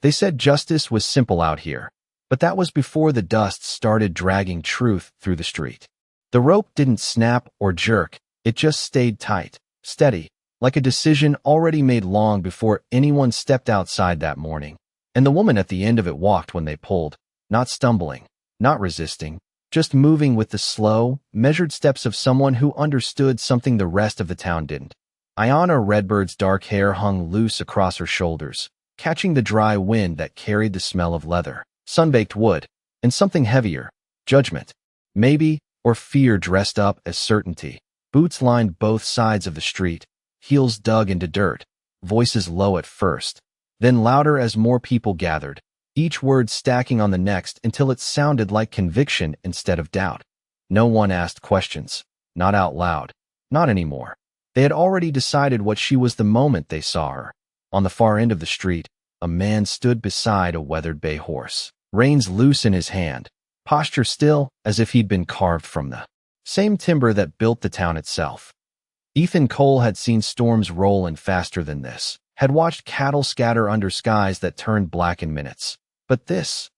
They said justice was simple out here, but that was before the dust started dragging truth through the street. The rope didn't snap or jerk, it just stayed tight, steady, like a decision already made long before anyone stepped outside that morning. And the woman at the end of it walked when they pulled, not stumbling, not resisting, just moving with the slow, measured steps of someone who understood something the rest of the town didn't. Ayanna Redbird's dark hair hung loose across her shoulders, catching the dry wind that carried the smell of leather, sun-baked wood, and something heavier, judgment, maybe, or fear dressed up as certainty. Boots lined both sides of the street, heels dug into dirt, voices low at first, then louder as more people gathered, each word stacking on the next until it sounded like conviction instead of doubt. No one asked questions, not out loud, not anymore. They had already decided what she was the moment they saw her. On the far end of the street, a man stood beside a weathered bay horse, reins loose in his hand, posture still as if he'd been carved from the same timber that built the town itself. Ethan Cole had seen storms roll in faster than this, had watched cattle scatter under skies that turned black in minutes. But this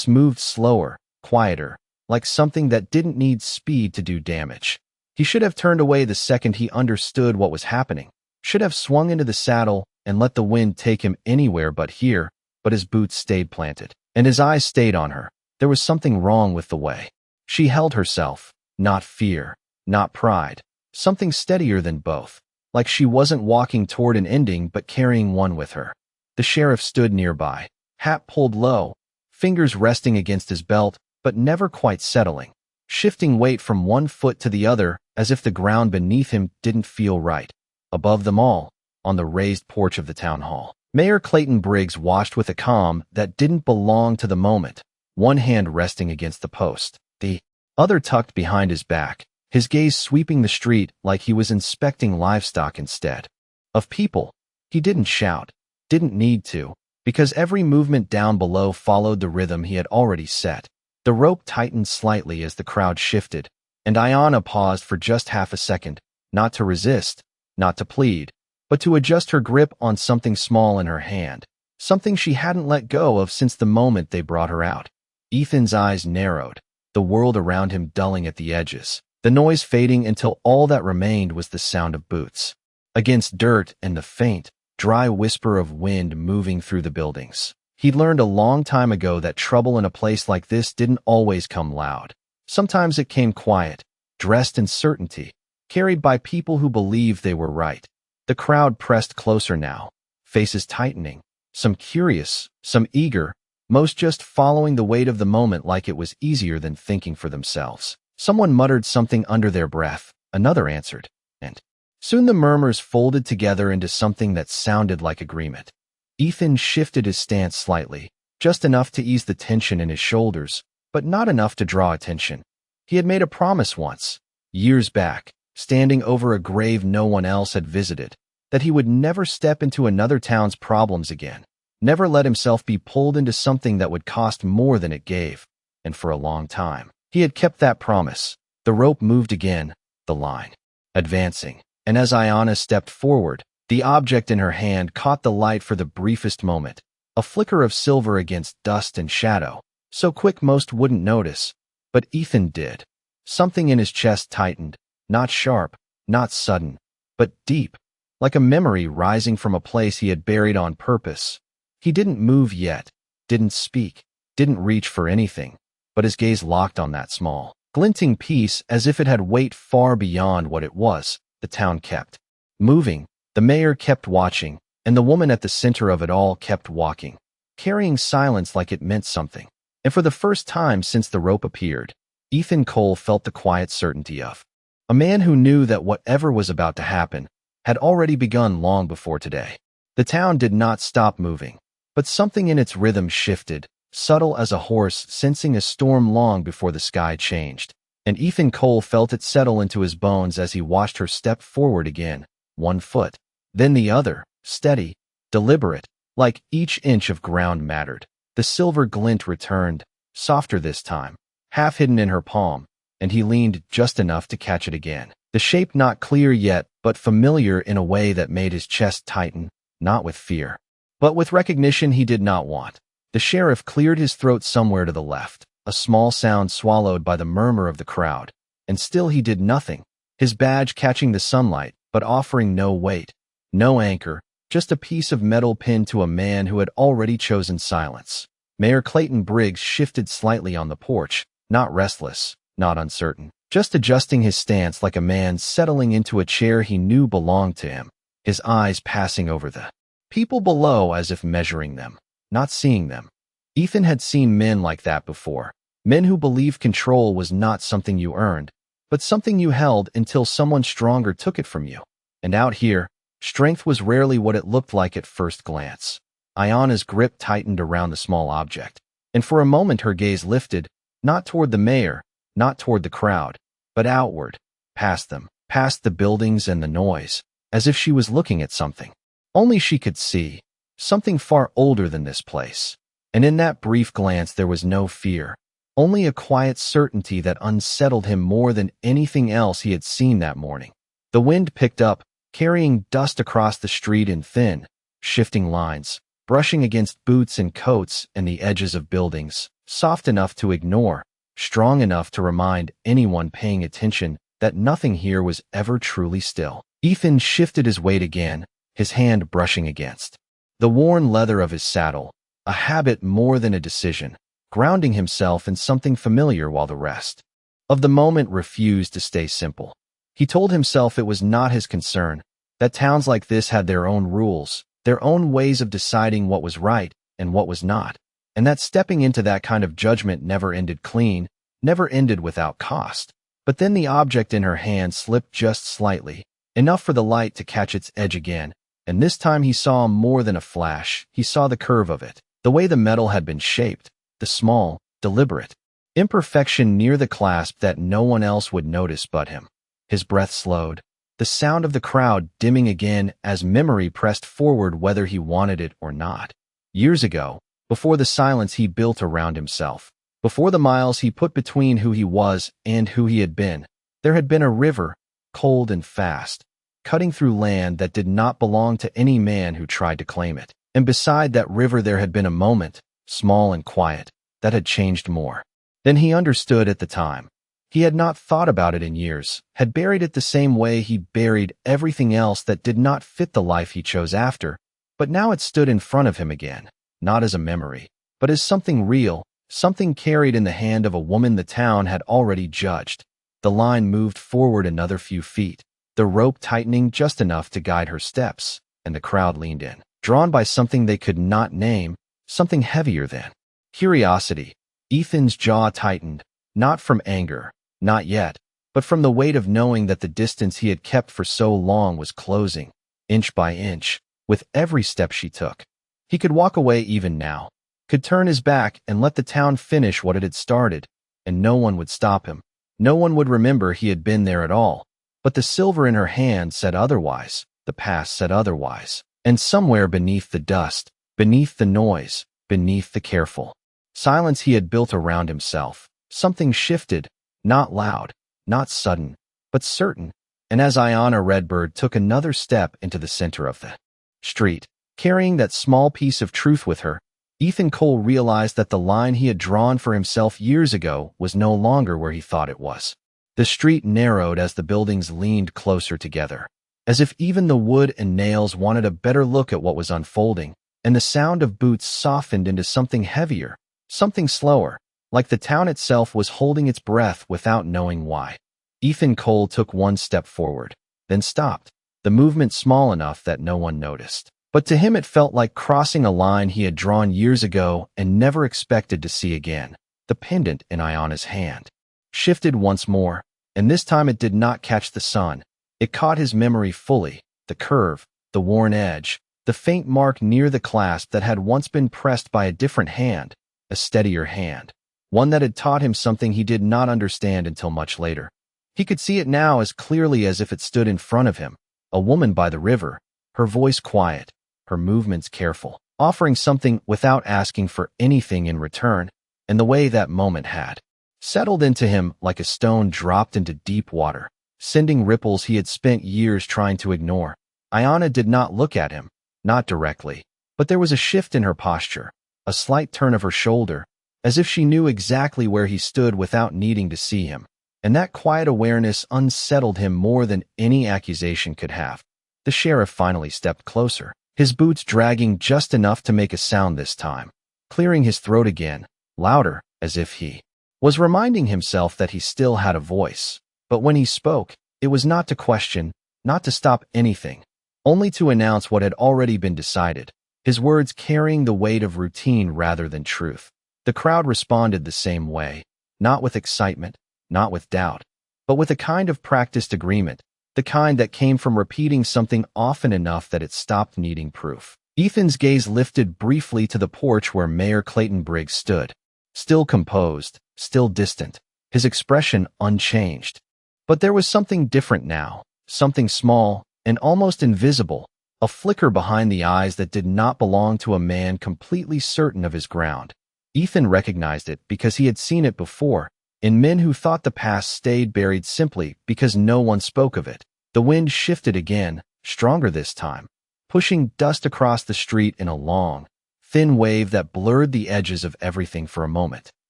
moved slower, quieter, like something that didn't need speed to do damage. He should have turned away the second he understood what was happening, should have swung into the saddle and let the wind take him anywhere but here, but his boots stayed planted, and his eyes stayed on her. There was something wrong with the way she held herself, not fear, not pride, something steadier than both, like she wasn't walking toward an ending but carrying one with her. The sheriff stood nearby, hat pulled low, fingers resting against his belt, but never quite settling, shifting weight from one foot to the other as if the ground beneath him didn't feel right. Above them all, on the raised porch of the town hall, Mayor Clayton Briggs watched with a calm that didn't belong to the moment, one hand resting against the post, the other tucked behind his back, his gaze sweeping the street like he was inspecting livestock instead of people. He didn't shout, didn't need to, because every movement down below followed the rhythm he had already set. The rope tightened slightly as the crowd shifted, and Ayanna paused for just half a second, not to resist, not to plead, but to adjust her grip on something small in her hand, something she hadn't let go of since the moment they brought her out. Ethan's eyes narrowed, the world around him dulling at the edges, the noise fading until all that remained was the sound of boots against dirt and the faint, dry whisper of wind moving through the buildings. He'd learned a long time ago that trouble in a place like this didn't always come loud. Sometimes it came quiet, dressed in certainty, carried by people who believed they were right. The crowd pressed closer now, faces tightening, some curious, some eager, most just following the weight of the moment like it was easier than thinking for themselves. Someone muttered something under their breath, another answered, and soon the murmurs folded together into something that sounded like agreement. Ethan shifted his stance slightly, just enough to ease the tension in his shoulders, but not enough to draw attention. He had made a promise once, years back, standing over a grave no one else had visited, that he would never step into another town's problems again, never let himself be pulled into something that would cost more than it gave. And for a long time, he had kept that promise. The rope moved again, the line advancing, and as Ayanna stepped forward, the object in her hand caught the light for the briefest moment, a flicker of silver against dust and shadow, so quick most wouldn't notice, but Ethan did. Something in his chest tightened, not sharp, not sudden, but deep, like a memory rising from a place he had buried on purpose. He didn't move yet, didn't speak, didn't reach for anything, but his gaze locked on that small, glinting piece as if it had weight far beyond what it was. The town kept moving, the mayor kept watching, and the woman at the center of it all kept walking, carrying silence like it meant something. And for the first time since the rope appeared, Ethan Cole felt the quiet certainty of a man who knew that whatever was about to happen had already begun long before today. The town did not stop moving, but something in its rhythm shifted, subtle as a horse sensing a storm long before the sky changed. And Ethan Cole felt it settle into his bones as he watched her step forward again, one foot, then the other, steady, deliberate, like each inch of ground mattered. The silver glint returned, softer this time, half hidden in her palm, and he leaned just enough to catch it again. The shape not clear yet, but familiar in a way that made his chest tighten, not with fear, But with recognition he did not want. The sheriff cleared his throat somewhere to the left, a small sound swallowed by the murmur of the crowd. And still he did nothing, his badge catching the sunlight, but offering no weight, no anchor, just a piece of metal pinned to a man who had already chosen silence. Mayor Clayton Briggs shifted slightly on the porch, not restless, not uncertain, just adjusting his stance like a man settling into a chair he knew belonged to him, his eyes passing over the people below as if measuring them, not seeing them. Ethan had seen men like that before, men who believed control was not something you earned, but something you held until someone stronger took it from you. And out here, strength was rarely what it looked like at first glance. Ayana's grip tightened around the small object, and for a moment her gaze lifted, not toward the mayor, not toward the crowd, but outward, past them, past the buildings and the noise, as if she was looking at something. Only she could see, something far older than this place. And in that brief glance there was no fear, only a quiet certainty that unsettled him more than anything else he had seen that morning. The wind picked up, carrying dust across the street in thin, shifting lines, brushing against boots and coats and the edges of buildings, soft enough to ignore, strong enough to remind anyone paying attention that nothing here was ever truly still. Ethan shifted his weight again, his hand brushing against the worn leather of his saddle, a habit more than a decision, grounding himself in something familiar while the rest of the moment refused to stay simple. He told himself it was not his concern, that towns like this had their own rules, their own ways of deciding what was right and what was not, and that stepping into that kind of judgment never ended clean, never ended without cost. But then the object in her hand slipped just slightly, enough for the light to catch its edge again, and this time he saw more than a flash. He saw the curve of it, the way the metal had been shaped, the small, deliberate imperfection near the clasp that no one else would notice but him. His breath slowed, the sound of the crowd dimming again as memory pressed forward whether he wanted it or not. Years ago, before the silence he built around himself, before the miles he put between who he was and who he had been, there had been a river, cold and fast, cutting through land that did not belong to any man who tried to claim it. And beside that river there had been a moment, small and quiet, that had changed more than he understood at the time. He had not thought about it in years, had buried it the same way he buried everything else that did not fit the life he chose after, but now it stood in front of him again, not as a memory, but as something real, something carried in the hand of a woman the town had already judged. The line moved forward another few feet, the rope tightening just enough to guide her steps, and the crowd leaned in, drawn by something they could not name, something heavier than curiosity. Ethan's jaw tightened, not from anger, not yet, but from the weight of knowing that the distance he had kept for so long was closing, inch by inch, with every step she took. He could walk away even now, could turn his back and let the town finish what it had started, and no one would stop him. No one would remember he had been there at all. But the silver in her hand said otherwise, the past said otherwise. And somewhere beneath the dust, beneath the noise, beneath the careful silence he had built around himself, something shifted, not loud, not sudden, but certain. And as Ayana Redbird took another step into the center of the street, carrying that small piece of truth with her, Ethan Cole realized that the line he had drawn for himself years ago was no longer where he thought it was. The street narrowed as the buildings leaned closer together, as if even the wood and nails wanted a better look at what was unfolding, and the sound of boots softened into something heavier, something slower, like the town itself was holding its breath without knowing why. Ethan Cole took one step forward, then stopped, the movement small enough that no one noticed. But to him it felt like crossing a line he had drawn years ago and never expected to see again. The pendant in Ayana's hand shifted once more, and this time it did not catch the sun. It caught his memory fully, the curve, the worn edge, the faint mark near the clasp that had once been pressed by a different hand, a steadier hand, one that had taught him something he did not understand until much later. He could see it now as clearly as if it stood in front of him, a woman by the river, her voice quiet, her movements careful, offering something without asking for anything in return, and the way that moment had settled into him like a stone dropped into deep water, sending ripples he had spent years trying to ignore. Ayana did not look at him, not directly, But there was a shift in her posture, a slight turn of her shoulder, as if she knew exactly where he stood without needing to see him. And that quiet awareness unsettled him more than any accusation could have. The sheriff finally stepped closer, his boots dragging just enough to make a sound this time, clearing his throat again, louder, as if he was reminding himself that he still had a voice. But when he spoke, it was not to question, not to stop anything, only to announce what had already been decided, his words carrying the weight of routine rather than truth. The crowd responded the same way, not with excitement, not with doubt, but with a kind of practiced agreement, the kind that came from repeating something often enough that it stopped needing proof. Ethan's gaze lifted briefly to the porch where Mayor Clayton Briggs stood, still composed, still distant, his expression unchanged. But there was something different now, something small and almost invisible, a flicker behind the eyes that did not belong to a man completely certain of his ground. Ethan recognized it because he had seen it before, in men who thought the past stayed buried simply because no one spoke of it. The wind shifted again, stronger this time, pushing dust across the street in a long, thin wave that blurred the edges of everything for a moment,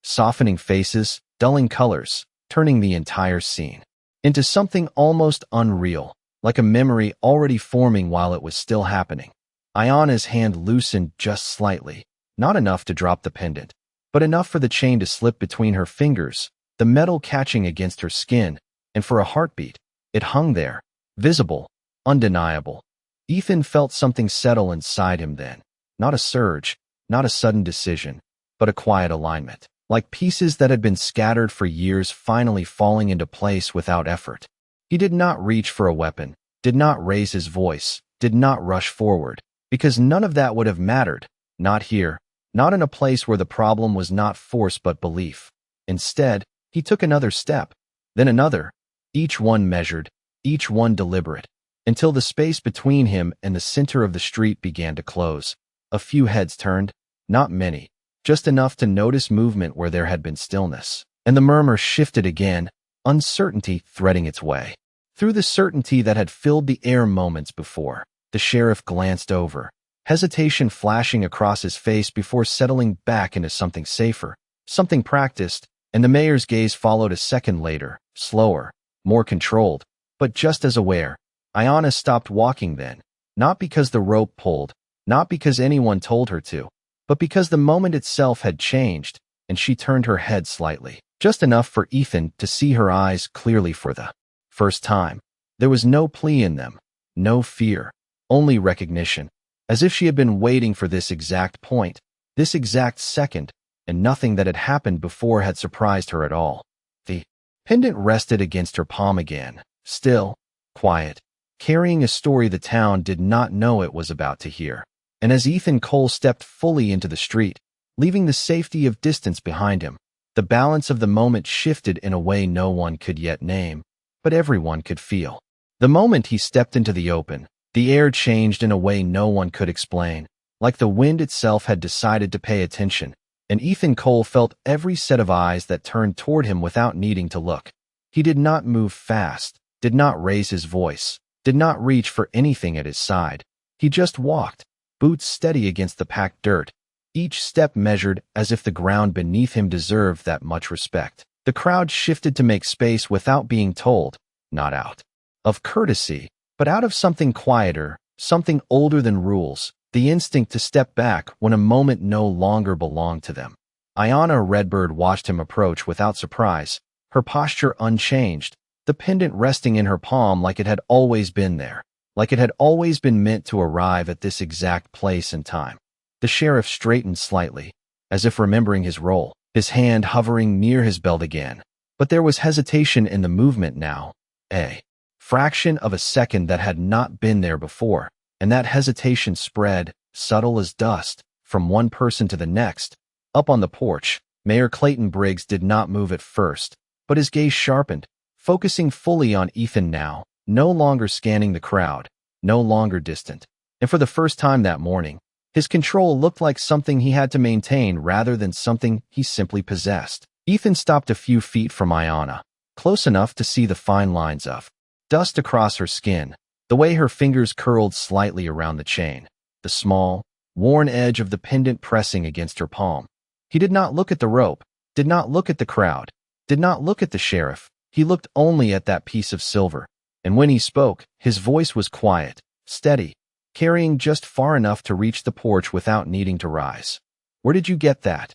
softening faces, dulling colors, turning the entire scene into something almost unreal, like a memory already forming while it was still happening. Ayana's hand loosened just slightly, not enough to drop the pendant, but enough for the chain to slip between her fingers, the metal catching against her skin, and for a heartbeat, it hung there, visible, undeniable. Ethan felt something settle inside him then, not a surge, not a sudden decision, but a quiet alignment, like pieces that had been scattered for years finally falling into place without effort. He did not reach for a weapon, did not raise his voice, did not rush forward, because none of that would have mattered, not here, not in a place where the problem was not force but belief. Instead, he took another step, then another, each one measured, each one deliberate, until the space between him and the center of the street began to close. A few heads turned, not many, just enough to notice movement where there had been stillness. And the murmur shifted again, uncertainty threading its way. Through the certainty that had filled the air moments before, the sheriff glanced over, hesitation flashing across his face before settling back into something safer, something practiced, and the mayor's gaze followed a second later, slower, more controlled, but just as aware. Ayana stopped walking then, not because the rope pulled, not because anyone told her to, but because the moment itself had changed, and she turned her head slightly, just enough for Ethan to see her eyes clearly for the first time. There was no plea in them, no fear, only recognition, as if she had been waiting for this exact point, this exact second, and nothing that had happened before had surprised her at all. The pendant rested against her palm again, still, quiet, carrying a story the town did not know it was about to hear. And as Ethan Cole stepped fully into the street, leaving the safety of distance behind him, the balance of the moment shifted in a way no one could yet name, but everyone could feel. The moment he stepped into the open, the air changed in a way no one could explain, like the wind itself had decided to pay attention, and Ethan Cole felt every set of eyes that turned toward him without needing to look. He did not move fast, did not raise his voice, did not reach for anything at his side. He just walked, boots steady against the packed dirt, each step measured as if the ground beneath him deserved that much respect. The crowd shifted to make space without being told, not out of courtesy, but out of something quieter, something older than rules, the instinct to step back when a moment no longer belonged to them. Ayana Redbird watched him approach without surprise, her posture unchanged, the pendant resting in her palm like it had always been there, like it had always been meant to arrive at this exact place and time. The sheriff straightened slightly, as if remembering his role, his hand hovering near his belt again. But there was hesitation in the movement now, a fraction of a second that had not been there before, and that hesitation spread, subtle as dust, from one person to the next. Up on the porch, Mayor Clayton Briggs did not move at first, but his gaze sharpened, focusing fully on Ethan now, no longer scanning the crowd, no longer distant. And for the first time that morning, his control looked like something he had to maintain rather than something he simply possessed. Ethan stopped a few feet from Ayana, close enough to see the fine lines of dust across her skin, the way her fingers curled slightly around the chain, the small, worn edge of the pendant pressing against her palm. He did not look at the rope, did not look at the crowd, did not look at the sheriff. He looked only at that piece of silver. And when he spoke, his voice was quiet, steady, carrying just far enough to reach the porch without needing to rise. "Where did you get that?"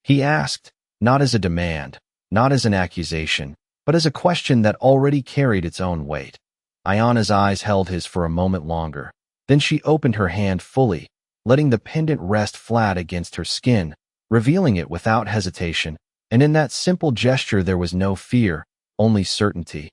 he asked, not as a demand, not as an accusation, but as a question that already carried its own weight. Ayana's eyes held his for a moment longer. Then she opened her hand fully, letting the pendant rest flat against her skin, revealing it without hesitation, and in that simple gesture there was no fear, only certainty.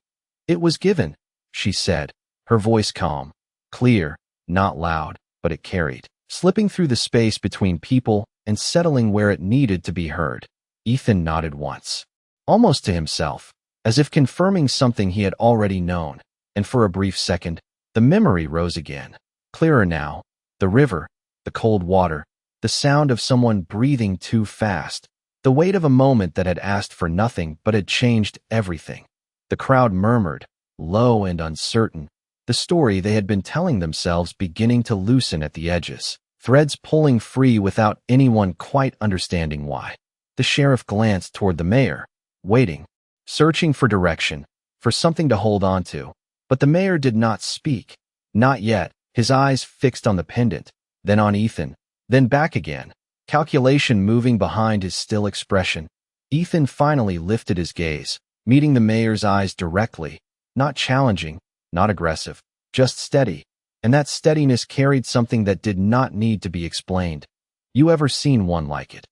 "It was given," she said, her voice calm, clear, not loud, but it carried, slipping through the space between people and settling where it needed to be heard. Ethan nodded once, almost to himself, as if confirming something he had already known, and for a brief second, the memory rose again, clearer now, the river, the cold water, the sound of someone breathing too fast, the weight of a moment that had asked for nothing but had changed everything. The crowd murmured, low and uncertain, the story they had been telling themselves beginning to loosen at the edges, threads pulling free without anyone quite understanding why. The sheriff glanced toward the mayor, waiting, searching for direction, for something to hold on to. But the mayor did not speak. Not yet, his eyes fixed on the pendant, then on Ethan, then back again, calculation moving behind his still expression. Ethan finally lifted his gaze, meeting the mayor's eyes directly, not challenging, not aggressive, just steady, and that steadiness carried something that did not need to be explained. "You ever seen one like it?"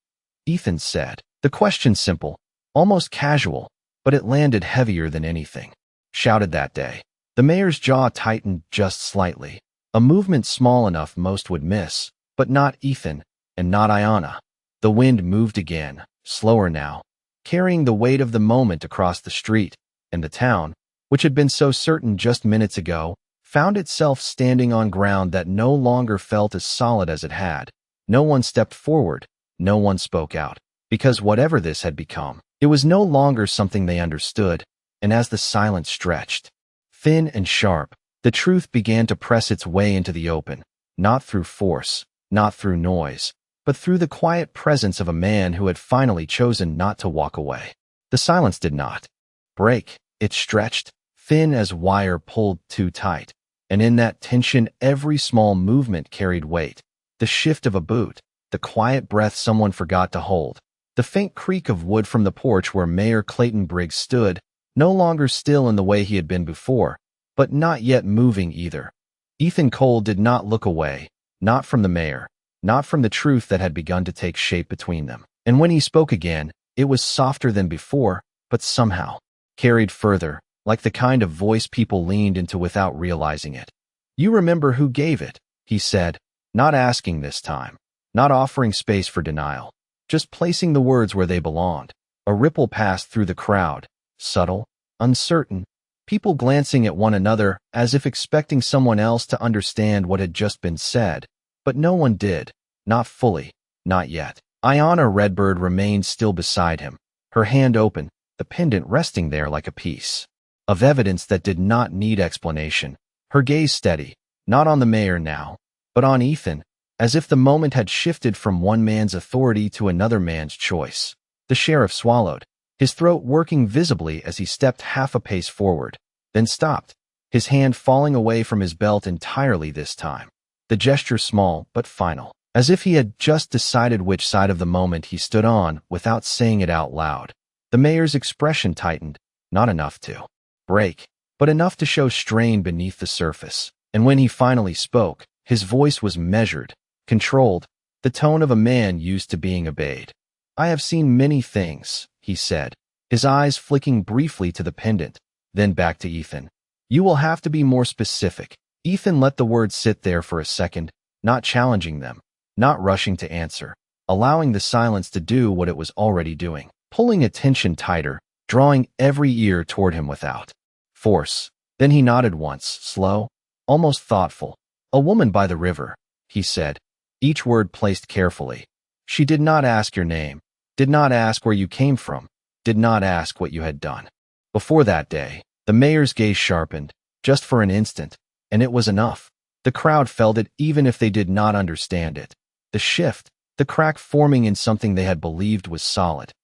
Ethan said. The question simple, almost casual, but it landed heavier than anything. Shouted that day. The mayor's jaw tightened just slightly, a movement small enough most would miss, but not Ethan, and not Ayana. The wind moved again, slower now, carrying the weight of the moment across the street, and the town, which had been so certain just minutes ago, found itself standing on ground that no longer felt as solid as it had. No one stepped forward, no one spoke out, because whatever this had become, it was no longer something they understood, and as the silence stretched, thin and sharp, the truth began to press its way into the open, not through force, not through noise, but through the quiet presence of a man who had finally chosen not to walk away. The silence did not break, it stretched, thin as wire pulled too tight, and in that tension every small movement carried weight. The shift of a boot, the quiet breath someone forgot to hold, the faint creak of wood from the porch where Mayor Clayton Briggs stood, no longer still in the way he had been before, but not yet moving either. Ethan Cole did not look away, not from the mayor, not from the truth that had begun to take shape between them. And when he spoke again, it was softer than before, but somehow carried further, like the kind of voice people leaned into without realizing it. "You remember who gave it," he said, not asking this time, not offering space for denial, just placing the words where they belonged. A ripple passed through the crowd, subtle, uncertain, people glancing at one another as if expecting someone else to understand what had just been said, but no one did, not fully, not yet. Ayana Redbird remained still beside him, her hand open, the pendant resting there like a piece of evidence that did not need explanation, her gaze steady, not on the mayor now, but on Ethan, as if the moment had shifted from one man's authority to another man's choice. The sheriff swallowed, his throat working visibly as he stepped half a pace forward, then stopped, his hand falling away from his belt entirely this time. The gesture small but final, as if he had just decided which side of the moment he stood on without saying it out loud. The mayor's expression tightened, not enough to break, but enough to show strain beneath the surface. And when he finally spoke, his voice was measured, controlled, the tone of a man used to being obeyed. "I have seen many things," he said, his eyes flicking briefly to the pendant, then back to Ethan. "You will have to be more specific." Ethan let the words sit there for a second, not challenging them, not rushing to answer, allowing the silence to do what it was already doing, pulling attention tighter, drawing every ear toward him without force. Then he nodded once, slow, almost thoughtful. "A woman by the river," he said, each word placed carefully. "She did not ask your name, did not ask where you came from, did not ask what you had done before that day." The mayor's gaze sharpened, just for an instant, and it was enough. The crowd felt it even if they did not understand it. The shift, the crack forming in something they had believed was solid.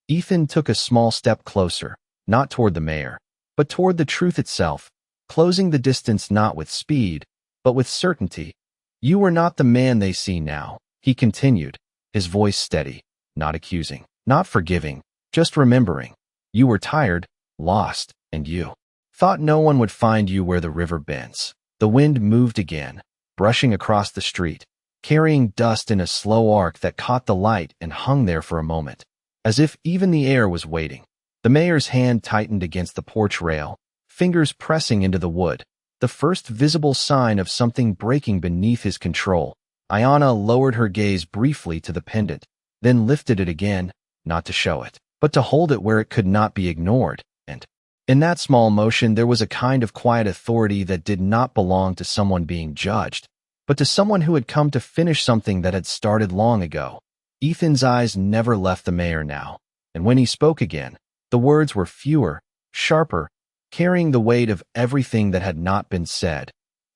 Ethan took a small step closer, not toward the mayor, but toward the truth itself, closing the distance not with speed, but with certainty. You were not the man they see now, he continued, his voice steady, not accusing, not forgiving, just remembering. You were tired, lost, and you thought no one would find you where the river bends. The wind moved again, brushing across the street, carrying dust in a slow arc that caught the light and hung there for a moment, as if even the air was waiting. The mayor's hand tightened against the porch rail, fingers pressing into the wood, the first visible sign of something breaking beneath his control. Ayanna lowered her gaze briefly to the pendant, then lifted it again, not to show it, but to hold it where it could not be ignored, and in that small motion there was a kind of quiet authority that did not belong to someone being judged, but to someone who had come to finish something that had started long ago. Ethan's eyes never left the mayor now, and when he spoke again, the words were fewer, sharper, carrying the weight of everything that had not been said.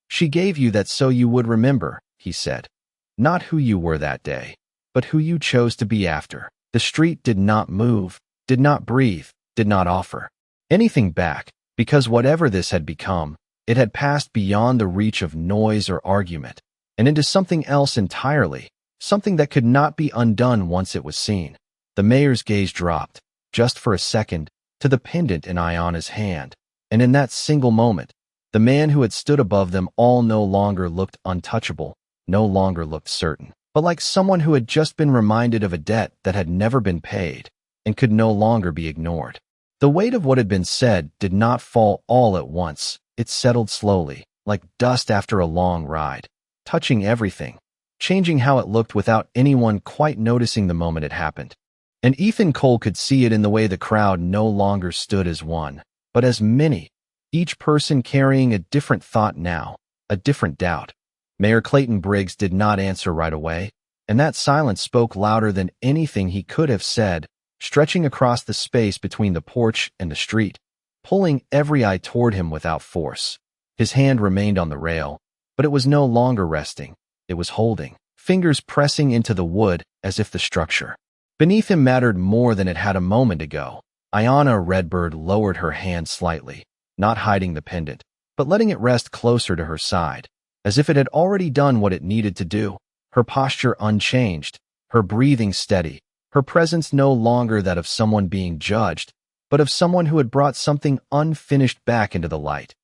She gave you that so you would remember, he said. Not who you were that day, but who you chose to be after. The street did not move, did not breathe, did not offer anything back, because whatever this had become, it had passed beyond the reach of noise or argument, and into something else entirely, something that could not be undone once it was seen. The mayor's gaze dropped, just for a second, to the pendant in Ayanna's hand, and in that single moment, the man who had stood above them all no longer looked untouchable, no longer looked certain, but like someone who had just been reminded of a debt that had never been paid and could no longer be ignored. The weight of what had been said did not fall all at once. It settled slowly, like dust after a long ride, touching everything, changing how it looked without anyone quite noticing the moment it happened. And Ethan Cole could see it in the way the crowd no longer stood as one, but as many, each person carrying a different thought now, a different doubt. Mayor Clayton Briggs did not answer right away, and that silence spoke louder than anything he could have said, stretching across the space between the porch and the street, pulling every eye toward him without force. His hand remained on the rail, but it was no longer resting. It was holding, fingers pressing into the wood as if the structure beneath him mattered more than it had a moment ago. Ayanna Redbird lowered her hand slightly, not hiding the pendant, but letting it rest closer to her side, as if it had already done what it needed to do, her posture unchanged, her breathing steady, her presence no longer that of someone being judged, but of someone who had brought something unfinished back into the light.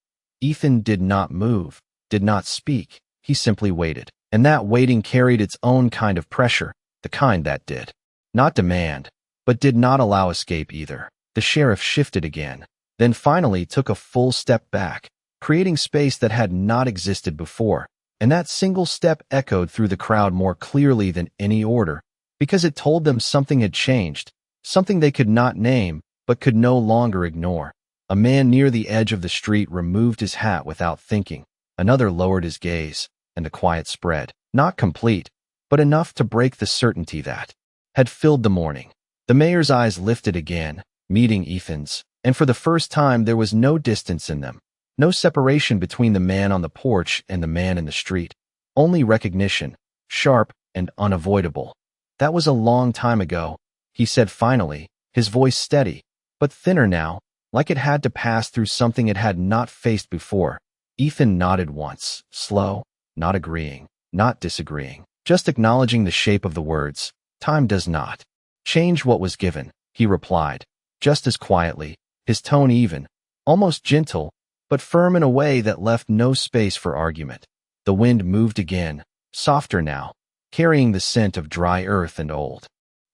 Ethan did not move, did not speak. He simply waited, and that waiting carried its own kind of pressure, the kind that did not demand, but did not allow escape either. The sheriff shifted again, then finally took a full step back, creating space that had not existed before, and that single step echoed through the crowd more clearly than any order, because it told them something had changed, something they could not name, but could no longer ignore. A man near the edge of the street removed his hat without thinking. Another lowered his gaze, and the quiet spread, not complete, but enough to break the certainty that had filled the morning. The mayor's eyes lifted again, meeting Ethan's, and for the first time there was no distance in them, no separation between the man on the porch and the man in the street, only recognition, sharp and unavoidable. That was a long time ago, he said finally, his voice steady, but thinner now, like it had to pass through something it had not faced before. Ethan nodded once, slow, not agreeing, not disagreeing, just acknowledging the shape of the words. Time does not change what was given, he replied, just as quietly, his tone even, almost gentle, but firm in a way that left no space for argument. The wind moved again, softer now, carrying the scent of dry earth and old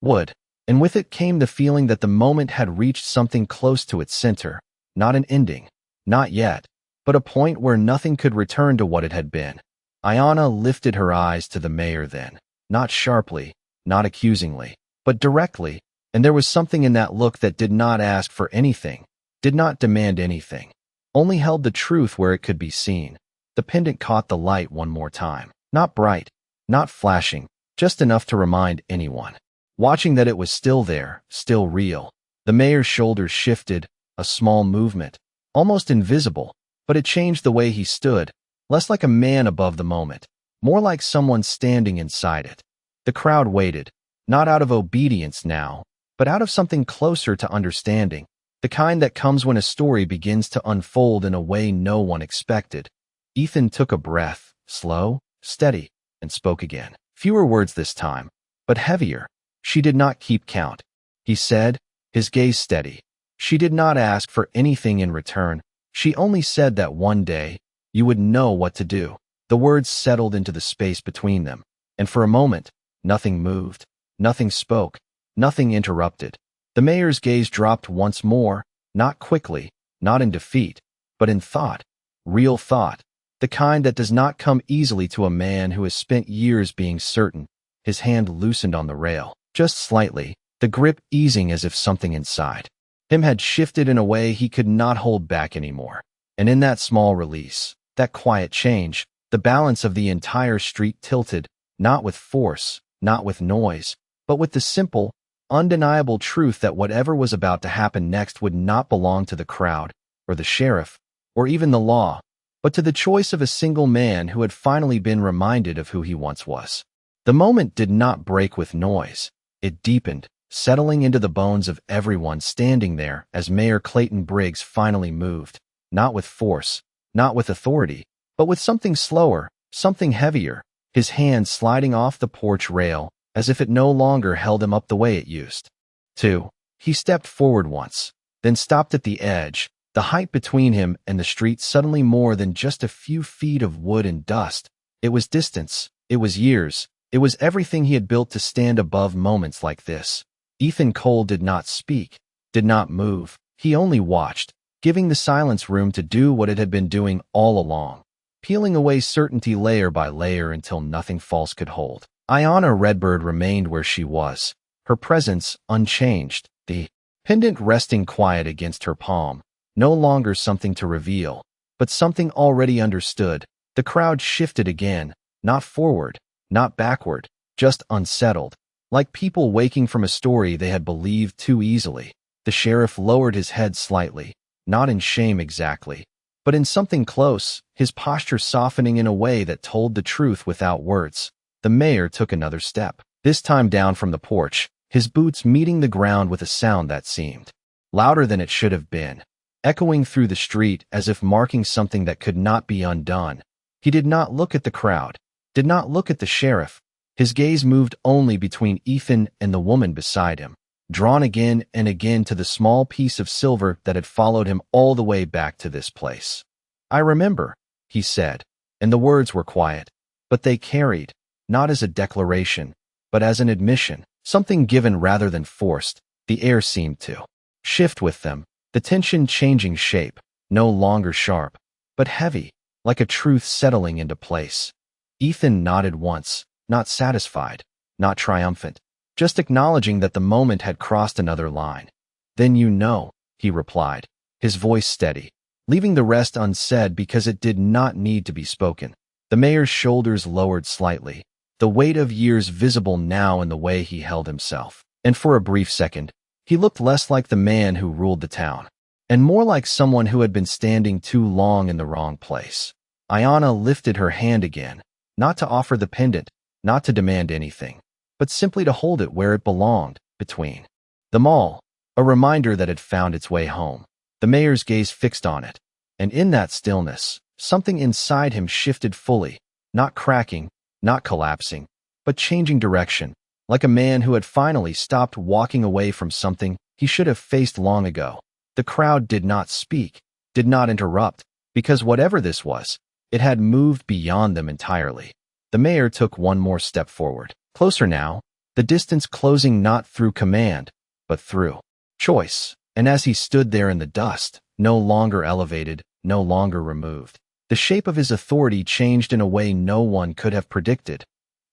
wood, and with it came the feeling that the moment had reached something close to its center, not an ending, not yet, but a point where nothing could return to what it had been. Ayanna lifted her eyes to the mayor then, not sharply, not accusingly, but directly, and there was something in that look that did not ask for anything, did not demand anything, only held the truth where it could be seen. The pendant caught the light one more time, not bright, not flashing, just enough to remind anyone watching that it was still there, still real. The mayor's shoulders shifted, a small movement, almost invisible, but it changed the way he stood, less like a man above the moment, more like someone standing inside it. The crowd waited, not out of obedience now, but out of something closer to understanding, the kind that comes when a story begins to unfold in a way no one expected. Ethan took a breath, slow, steady, and spoke again. Fewer words this time, but heavier. She did not keep count. He said, his gaze steady. She did not ask for anything in return. She only said that one day, you would know what to do. The words settled into the space between them, and for a moment, nothing moved, nothing spoke, nothing interrupted. The mayor's gaze dropped once more, not quickly, not in defeat, but in thought, real thought, the kind that does not come easily to a man who has spent years being certain. His hand loosened on the rail, just slightly, the grip easing as if something inside him had shifted in a way he could not hold back anymore. And in that small release, that quiet change, the balance of the entire street tilted, not with force, not with noise, but with the simple, undeniable truth that whatever was about to happen next would not belong to the crowd, or the sheriff, or even the law, but to the choice of a single man who had finally been reminded of who he once was. The moment did not break with noise. It deepened, settling into the bones of everyone standing there as Mayor Clayton Briggs finally moved, not with force, not with authority, but with something slower, something heavier, his hand sliding off the porch rail as if it no longer held him up the way it used to. He stepped forward once, then stopped at the edge, the height between him and the street suddenly more than just a few feet of wood and dust. It was distance, it was years, it was everything he had built to stand above moments like this. Ethan Cole did not speak, did not move. He only watched, giving the silence room to do what it had been doing all along, peeling away certainty layer by layer until nothing false could hold. Ayanna Redbird remained where she was, her presence unchanged, the pendant resting quiet against her palm, no longer something to reveal, but something already understood. The crowd shifted again, not forward, not backward, just unsettled, like people waking from a story they had believed too easily. The sheriff lowered his head slightly, not in shame exactly, but in something close, his posture softening in a way that told the truth without words. The mayor took another step, this time down from the porch, his boots meeting the ground with a sound that seemed louder than it should have been, echoing through the street as if marking something that could not be undone. He did not look at the crowd, did not look at the sheriff. His gaze moved only between Ethan and the woman beside him, drawn again and again to the small piece of silver that had followed him all the way back to this place. "I remember," he said, and the words were quiet, but they carried, not as a declaration, but as an admission, something given rather than forced. The air seemed to shift with them, the tension changing shape, no longer sharp, but heavy, like a truth settling into place. Ethan nodded once, not satisfied, not triumphant, just acknowledging that the moment had crossed another line. "Then you know," he replied, his voice steady, leaving the rest unsaid because it did not need to be spoken. The mayor's shoulders lowered slightly, the weight of years visible now in the way he held himself. And for a brief second, he looked less like the man who ruled the town, and more like someone who had been standing too long in the wrong place. Ayanna lifted her hand again, not to offer the pendant, not to demand anything, but simply to hold it where it belonged, between them all, a reminder that had found its way home. The mayor's gaze fixed on it, and in that stillness, something inside him shifted fully, not cracking, not collapsing, but changing direction, like a man who had finally stopped walking away from something he should have faced long ago. The crowd did not speak, did not interrupt, because whatever this was, it had moved beyond them entirely. The mayor took one more step forward, closer now, the distance closing not through command, but through choice. And as he stood there in the dust, no longer elevated, no longer removed, the shape of his authority changed in a way no one could have predicted.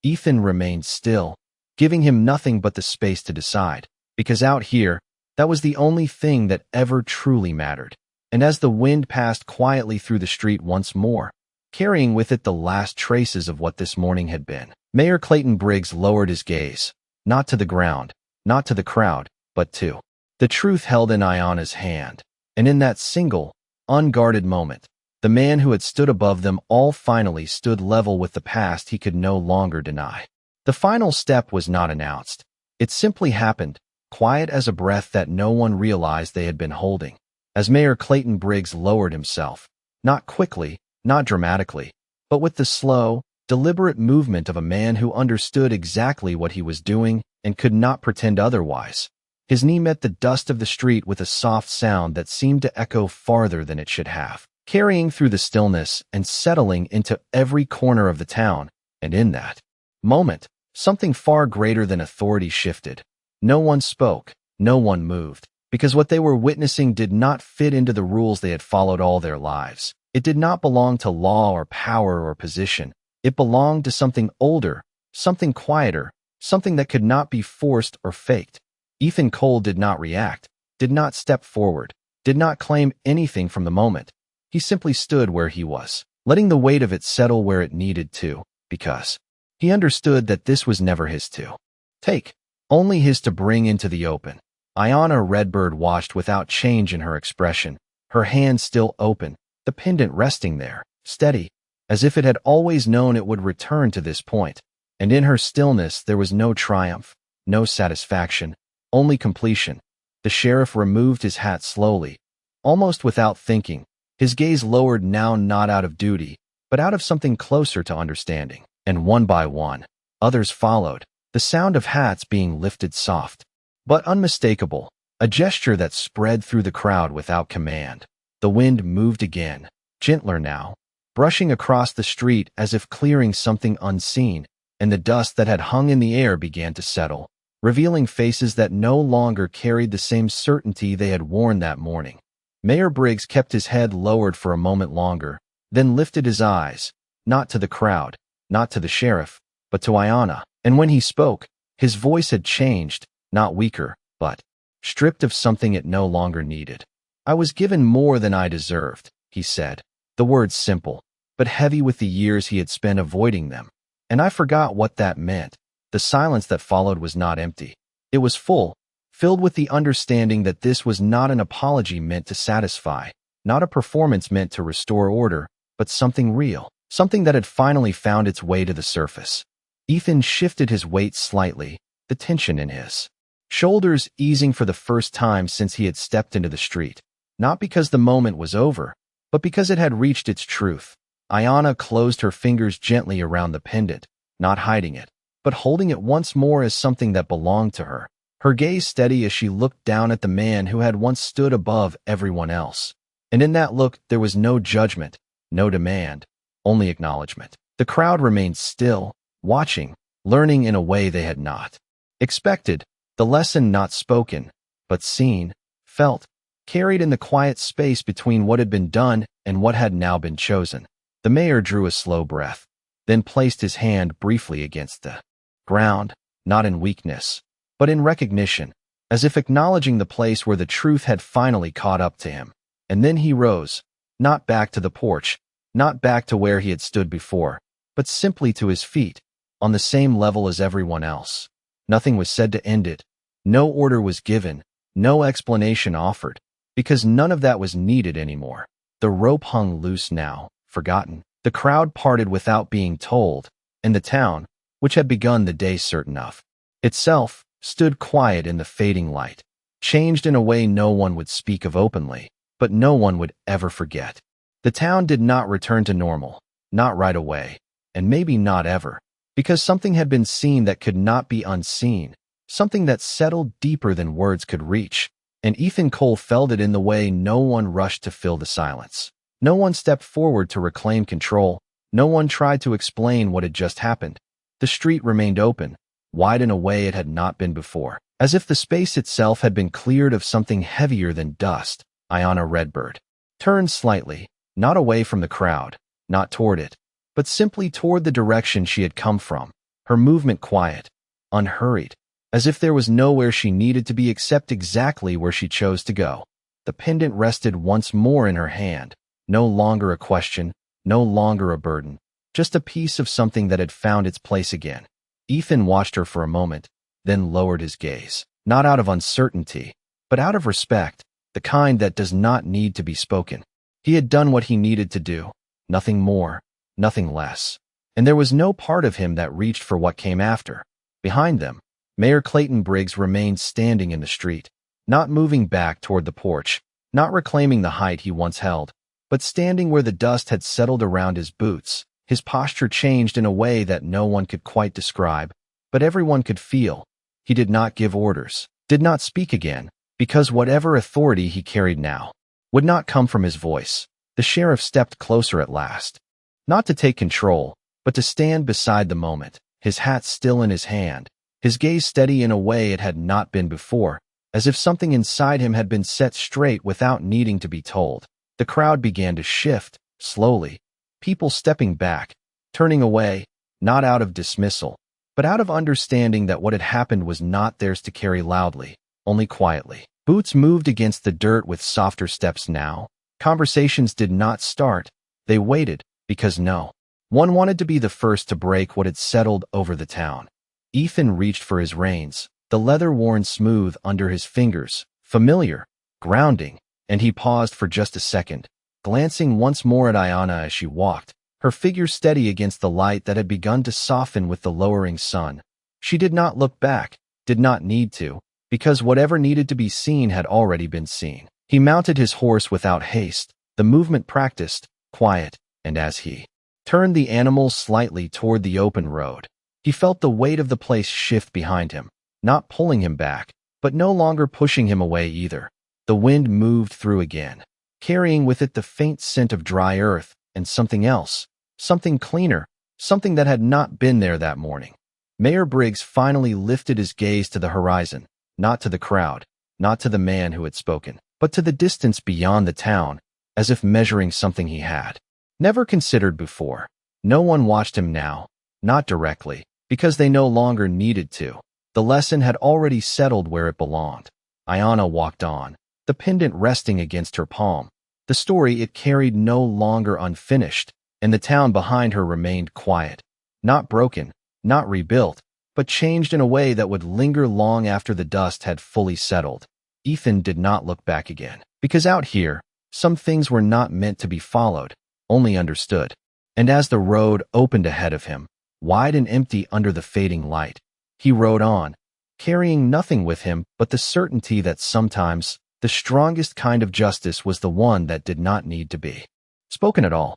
Ethan remained still, giving him nothing but the space to decide, because out here, that was the only thing that ever truly mattered. And as the wind passed quietly through the street once more, carrying with it the last traces of what this morning had been, Mayor Clayton Briggs lowered his gaze, not to the ground, not to the crowd, but to the truth held in Ayanna's hand. And in that single, unguarded moment, the man who had stood above them all finally stood level with the past he could no longer deny. The final step was not announced. It simply happened, quiet as a breath that no one realized they had been holding. As Mayor Clayton Briggs lowered himself, not quickly, not dramatically, but with the slow, deliberate movement of a man who understood exactly what he was doing and could not pretend otherwise. His knee met the dust of the street with a soft sound that seemed to echo farther than it should have, carrying through the stillness and settling into every corner of the town. And in that moment, something far greater than authority shifted. No one spoke, no one moved, because what they were witnessing did not fit into the rules they had followed all their lives. It did not belong to law or power or position. It belonged to something older, something quieter, something that could not be forced or faked. Ethan Cole did not react, did not step forward, did not claim anything from the moment. He simply stood where he was, letting the weight of it settle where it needed to, because he understood that this was never his to take, only his to bring into the open. Ayanna Redbird watched without change in her expression, her hand still open, the pendant resting there, steady, as if it had always known it would return to this point. And in her stillness there was no triumph, no satisfaction, only completion. The sheriff removed his hat slowly, almost without thinking, his gaze lowered now not out of duty, but out of something closer to understanding. And one by one, others followed, the sound of hats being lifted soft, but unmistakable, a gesture that spread through the crowd without command. The wind moved again, gentler now, brushing across the street as if clearing something unseen, and the dust that had hung in the air began to settle, revealing faces that no longer carried the same certainty they had worn that morning. Mayor Briggs kept his head lowered for a moment longer, then lifted his eyes, not to the crowd, not to the sheriff, but to Ayanna. And when he spoke, his voice had changed, not weaker, but stripped of something it no longer needed. "I was given more than I deserved," he said, the words simple, but heavy with the years he had spent avoiding them. And I forgot what that meant. The silence that followed was not empty. It was full, filled with the understanding that this was not an apology meant to satisfy, not a performance meant to restore order, but something real, something that had finally found its way to the surface. Ethan shifted his weight slightly, the tension in his shoulders easing for the first time since he had stepped into the street, not because the moment was over, but because it had reached its truth. Ayanna closed her fingers gently around the pendant, not hiding it, but holding it once more as something that belonged to her, her gaze steady as she looked down at the man who had once stood above everyone else. And in that look there was no judgment, no demand, only acknowledgement. The crowd remained still, watching, learning in a way they had not expected, the lesson not spoken, but seen, felt, carried in the quiet space between what had been done and what had now been chosen. The mayor drew a slow breath, then placed his hand briefly against the ground, not in weakness, but in recognition, as if acknowledging the place where the truth had finally caught up to him. And then he rose, not back to the porch, not back to where he had stood before, but simply to his feet, on the same level as everyone else. Nothing was said to end it. No order was given, no explanation offered, because none of that was needed anymore. The rope hung loose now, forgotten. The crowd parted without being told, and the town, which had begun the day certain of itself, stood quiet in the fading light, changed in a way no one would speak of openly, but no one would ever forget. The town did not return to normal, not right away, and maybe not ever, because something had been seen that could not be unseen, something that settled deeper than words could reach, and Ethan Cole felt it in the way no one rushed to fill the silence. No one stepped forward to reclaim control. No one tried to explain what had just happened. The street remained open, wide in a way it had not been before, as if the space itself had been cleared of something heavier than dust. Ayanna Redbird turned slightly, not away from the crowd, not toward it, but simply toward the direction she had come from, her movement quiet, unhurried, as if there was nowhere she needed to be except exactly where she chose to go. The pendant rested once more in her hand, no longer a question, no longer a burden, just a piece of something that had found its place again. Ethan watched her for a moment, then lowered his gaze, not out of uncertainty, but out of respect, the kind that does not need to be spoken. He had done what he needed to do, nothing more, nothing less. and there was no part of him that reached for what came after. Behind them, Mayor Clayton Briggs remained standing in the street, not moving back toward the porch, not reclaiming the height he once held, but standing where the dust had settled around his boots. His posture changed in a way that no one could quite describe, but everyone could feel. He did not give orders, did not speak again, because whatever authority he carried now would not come from his voice. The sheriff stepped closer at last, not to take control, but to stand beside the moment, his hat still in his hand, his gaze steady in a way it had not been before, as if something inside him had been set straight without needing to be told. The crowd began to shift, slowly, people stepping back, turning away, not out of dismissal, but out of understanding that what had happened was not theirs to carry loudly, only quietly. Boots moved against the dirt with softer steps now. Conversations did not start. They waited, because no one wanted to be the first to break what had settled over the town. Ethan reached for his reins, the leather worn smooth under his fingers, familiar, grounding, and he paused for just a second, glancing once more at Ayanna as she walked, her figure steady against the light that had begun to soften with the lowering sun. She did not look back, did not need to, because whatever needed to be seen had already been seen. He mounted his horse without haste, the movement practiced, quiet, and as he turned the animal slightly toward the open road, he felt the weight of the place shift behind him, not pulling him back, but no longer pushing him away either. The wind moved through again, carrying with it the faint scent of dry earth and something else, something cleaner, something that had not been there that morning. Mayor Briggs finally lifted his gaze to the horizon, not to the crowd, not to the man who had spoken, but to the distance beyond the town, as if measuring something he had never considered before. No one watched him now, not directly, because they no longer needed to. The lesson had already settled where it belonged. Ayanna walked on, the pendant resting against her palm. The story it carried no longer unfinished, and the town behind her remained quiet, not broken, not rebuilt, but changed in a way that would linger long after the dust had fully settled. Ethan did not look back again, because out here, some things were not meant to be followed, only understood. And as the road opened ahead of him, wide and empty under the fading light, he rode on, carrying nothing with him but the certainty that sometimes the strongest kind of justice was the one that did not need to be spoken at all.